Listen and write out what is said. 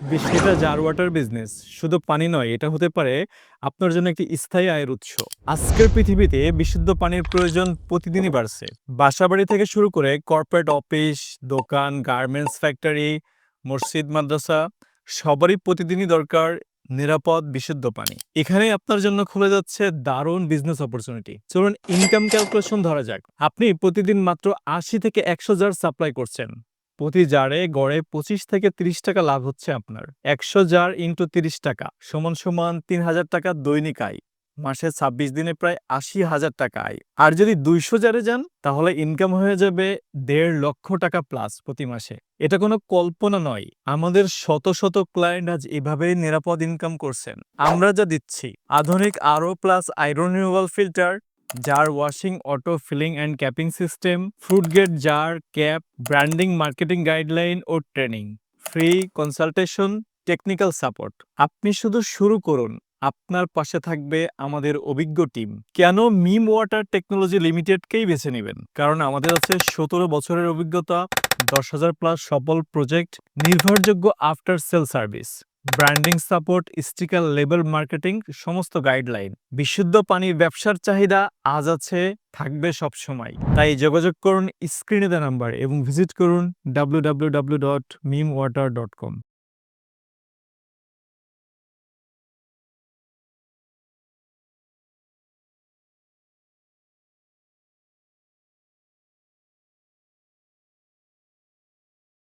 ২০ litre jar water business শুধু পানি নয়, এটা হতে পারে আপনার জন্য একটি স্থায়ী আয়ের উৎস। আজকের পৃথিবীতে বিশুদ্ধ পানির প্রয়োজন প্রতিদিনই বাড়ছে। বাসাবাড়ি থেকে শুরু করে কর্পোরেট অফিস, দোকান, গার্মেন্টস ফ্যাক্টরি, মসজিদ, মাদ্রাসা সবারই প্রতিদিনই দরকার নিরাপদ বিশুদ্ধ পানি। এখানেই আপনার জন্য খুলে যাচ্ছে দারুণ বিজনেস অপরচুনিটি। চলুন ইনকাম ক্যালকুলেশন ধরা যাক। আপনি প্রতিদিন মাত্র ৮০ থেকে ১০০ জার সাপ্লাই করছেন। প্রতি জারে গড়ে ২৫ থেকে ৩০ টাকা লাভ হচ্ছে আপনার। ১০০ জার ইন্টু ৩০ টাকা সমান সমান ৩,০০০ টাকা দৈনিক আয়। মাসে ২৬ দিনে প্রায় ৮০,০০০ টাকা আয়। আর যদি ২০০ জারে যান তাহলে ইনকাম হয়ে যাবে ১.৫ লক্ষ টাকা প্লাস প্রতি মাসে। এটা কোনো কল্পনা নয়। আমাদের শত শত ক্লায়েন্ট আজ এভাবেই নিরাপদ ইনকাম করছেন। আমরা যা দিচ্ছি আধুনিক আরও plus iron removal filter, jar washing, auto filling and capping system, food grade jar, cap, branding, marketing guideline ও training, free consultation, technical support. আপনি শুধু শুরু করুন, আপনার পাশে থাকবে আমাদের অভিজ্ঞ টিম। কেন মিম ওয়াটার টেকনোলজি লিমিটেডকেই বেছে নেবেন? কারণ আমাদের আছে ১৭ বছরের অভিজ্ঞতা, ১০,০০০ প্লাস সফল প্রজেক্ট, নির্ভরযোগ্য after sale service, branding support, sticker, label marketing, সমস্ত গাইডলাইন। বিশুদ্ধ পানির ব্যবসার চাহিদা আজ আছে, থাকবে সবসময়। তাই যোগাযোগ করুন স্ক্রিনে দেওয়া নাম্বারে এবং ভিজিট করুন www.mimwater.com।